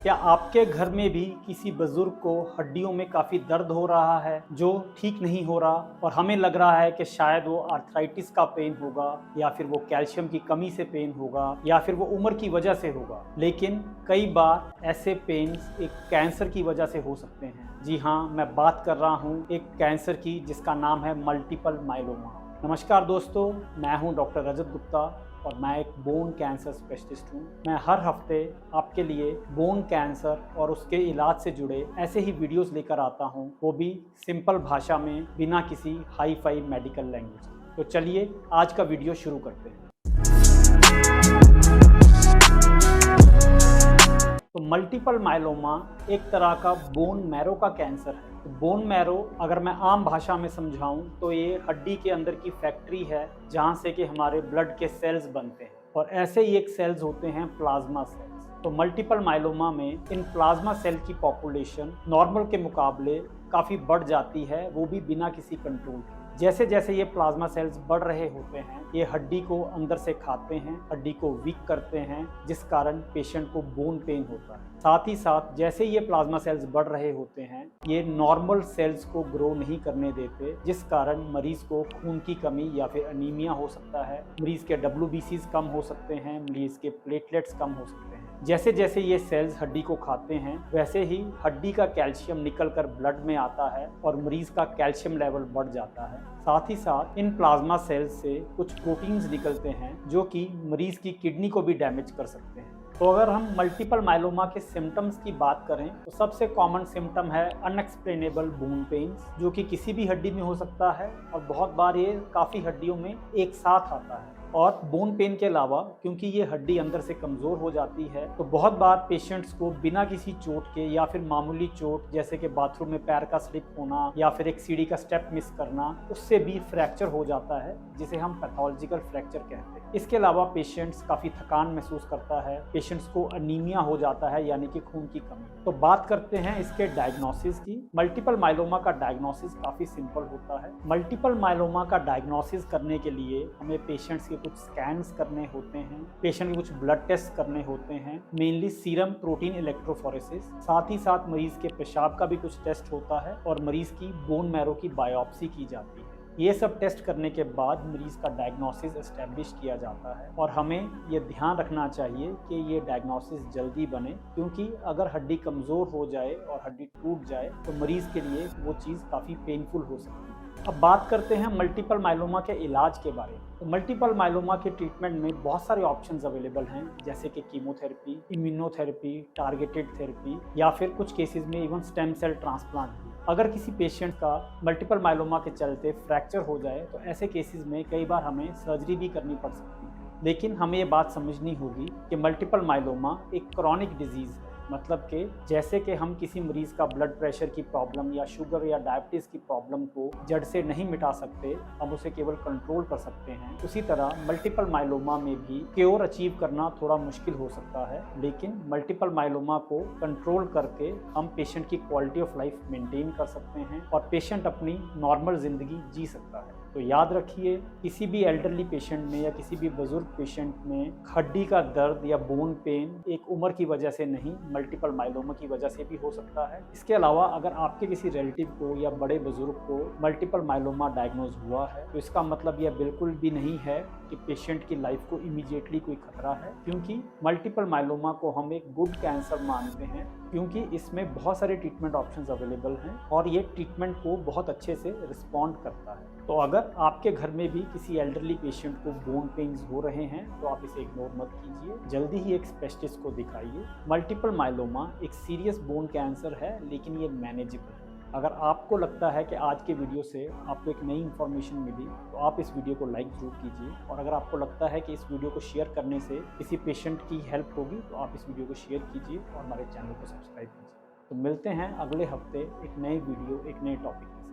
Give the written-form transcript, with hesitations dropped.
क्या आपके घर में भी किसी बुजुर्ग को हड्डियों में काफ़ी दर्द हो रहा है जो ठीक नहीं हो रहा और हमें लग रहा है कि शायद वो आर्थराइटिस का पेन होगा या फिर वो कैल्शियम की कमी से पेन होगा या फिर वो उम्र की वजह से होगा, लेकिन कई बार ऐसे पेन्स एक कैंसर की वजह से हो सकते हैं। जी हाँ, मैं बात कर रहा हूँ एक कैंसर की जिसका नाम है मल्टीपल माइलोमा। नमस्कार दोस्तों, मैं हूँ डॉक्टर रजत गुप्ता और मैं एक बोन कैंसर स्पेशलिस्ट हूँ। मैं हर हफ्ते आपके लिए बोन कैंसर और उसके इलाज से जुड़े ऐसे ही वीडियोस लेकर आता हूँ, वो भी सिंपल भाषा में, बिना किसी हाई फाई मेडिकल लैंग्वेज। तो चलिए आज का वीडियो शुरू करते हैं। तो मल्टीपल माइलोमा एक तरह का बोन मैरो का कैंसर है। तो बोन मैरो अगर मैं आम भाषा में समझाऊं तो ये हड्डी के अंदर की फैक्ट्री है जहां से कि हमारे ब्लड के सेल्स बनते हैं, और ऐसे ही एक सेल्स होते हैं प्लाज्मा सेल्स। तो मल्टीपल माइलोमा में इन प्लाज्मा सेल की पॉपुलेशन नॉर्मल के मुकाबले काफ़ी बढ़ जाती है, वो भी बिना किसी कंट्रोल के। जैसे जैसे ये प्लाज्मा सेल्स बढ़ रहे होते हैं, ये हड्डी को अंदर से खाते हैं, हड्डी को वीक करते हैं, जिस कारण पेशेंट को बोन पेन होता है। साथ ही साथ जैसे ये प्लाज्मा सेल्स बढ़ रहे होते हैं, ये नॉर्मल सेल्स को ग्रो नहीं करने देते, जिस कारण मरीज को खून की कमी या फिर अनीमिया हो सकता है, मरीज के WBCs कम हो सकते हैं, मरीज के प्लेटलेट्स कम हो सकते हैं। जैसे जैसे ये सेल्स हड्डी को खाते हैं, वैसे ही हड्डी का कैल्शियम निकलकर ब्लड में आता है और मरीज का कैल्शियम लेवल बढ़ जाता है। साथ ही साथ इन प्लाज्मा सेल्स से कुछ प्रोटीन्स निकलते हैं जो कि मरीज की किडनी को भी डैमेज कर सकते हैं। तो अगर हम मल्टीपल माइलोमा के सिम्टम्स की बात करें तो सबसे कॉमन सिम्टम है अनएक्सप्लेनेबल बोन पेन्स, जो कि किसी भी हड्डी में हो सकता है और बहुत बार ये काफ़ी हड्डियों में एक साथ आता है। और बोन पेन के अलावा क्योंकि ये हड्डी अंदर से कमज़ोर हो जाती है, तो बहुत बार पेशेंट्स को बिना किसी चोट के या फिर मामूली चोट जैसे कि बाथरूम में पैर का स्लिप होना या फिर एक सीढ़ी का स्टेप मिस करना, उससे भी फ्रैक्चर हो जाता है, जिसे हम पैथोलॉजिकल फ्रैक्चर कहते हैं। इसके अलावा पेशेंट्स काफ़ी थकान महसूस करता है, पेशेंट्स को अनीमिया हो जाता है यानी कि खून की कमी। तो बात करते हैं इसके डायग्नोसिस की। मल्टीपल माइलोमा का डायग्नोसिस काफ़ी सिंपल होता है। मल्टीपल माइलोमा का डायग्नोसिस करने के लिए हमें पेशेंट्स के कुछ स्कैन्स करने होते हैं, पेशेंट के कुछ ब्लड टेस्ट करने होते हैं, मेनली सीरम प्रोटीन इलेक्ट्रोफोरेसिस। साथ ही साथ मरीज के पेशाब का भी कुछ टेस्ट होता है और मरीज की बोन मैरो की बायोप्सी की जाती है। ये सब टेस्ट करने के बाद मरीज का डायग्नोसिस एस्टेब्लिश किया जाता है और हमें ये ध्यान रखना चाहिए कि ये डायग्नोसिस जल्दी बने, क्योंकि अगर हड्डी कमज़ोर हो जाए और हड्डी टूट जाए तो मरीज के लिए वो चीज़ काफ़ी पेनफुल हो सकती है। अब बात करते हैं मल्टीपल माइलोमा के इलाज के बारे में। तो मल्टीपल माइलोमा के ट्रीटमेंट में बहुत सारे ऑप्शंस अवेलेबल हैं, जैसे कि कीमोथेरेपी, इम्यूनोथेरेपी, टारगेटेड थेरेपी या फिर कुछ केसेस में इवन स्टेम सेल ट्रांसप्लांट भी। अगर किसी पेशेंट का मल्टीपल माइलोमा के चलते फ्रैक्चर हो जाए तो ऐसे केसेस में कई बार हमें सर्जरी भी करनी पड़ सकती है। लेकिन हमें ये बात समझनी होगी कि मल्टीपल माइलोमा एक क्रॉनिक डिजीज़ है, मतलब कि जैसे कि हम किसी मरीज़ का ब्लड प्रेशर की प्रॉब्लम या शुगर या डायबिटीज़ की प्रॉब्लम को जड़ से नहीं मिटा सकते, हम उसे केवल कंट्रोल कर सकते हैं, उसी तरह मल्टीपल माइलोमा में भी क्योर अचीव करना थोड़ा मुश्किल हो सकता है। लेकिन मल्टीपल माइलोमा को कंट्रोल करके हम पेशेंट की क्वालिटी ऑफ लाइफ मेंटेन कर सकते हैं और पेशेंट अपनी नॉर्मल ज़िंदगी जी सकता है। तो याद रखिए, किसी भी एल्डरली पेशेंट में या किसी भी बुजुर्ग पेशेंट में हड्डी का दर्द या बोन पेन एक उम्र की वजह से नहीं, मल्टीपल माइलोमा की वजह से भी हो सकता है। इसके अलावा अगर आपके किसी रिलेटिव को या बड़े बुजुर्ग को मल्टीपल माइलोमा डायग्नोज हुआ है तो इसका मतलब यह बिल्कुल भी नहीं है कि पेशेंट की लाइफ को इमीडिएटली कोई खतरा है, क्योंकि मल्टीपल माइलोमा को हम एक गुड कैंसर मानते हैं, क्योंकि इसमें बहुत सारे ट्रीटमेंट ऑप्शंस अवेलेबल हैं और ये ट्रीटमेंट को बहुत अच्छे से रिस्पॉन्ड करता है। तो अगर आपके घर में भी किसी एल्डरली पेशेंट को बोन पेन्स हो रहे हैं तो आप इसे इग्नोर मत कीजिए, जल्दी ही एक स्पेशलिस्ट को दिखाइए। मल्टीपल माइलोमा एक सीरियस बोन कैंसर है, लेकिन ये मैनेजेबल है। अगर आपको लगता है कि आज के वीडियो से आपको एक नई इन्फॉर्मेशन मिली तो आप इस वीडियो को लाइक ज़रूर कीजिए, और अगर आपको लगता है कि इस वीडियो को शेयर करने से किसी पेशेंट की हेल्प होगी तो आप इस वीडियो को शेयर कीजिए और हमारे चैनल को सब्सक्राइब कीजिए। तो मिलते हैं अगले हफ्ते एक नए वीडियो, एक नए टॉपिक के साथ।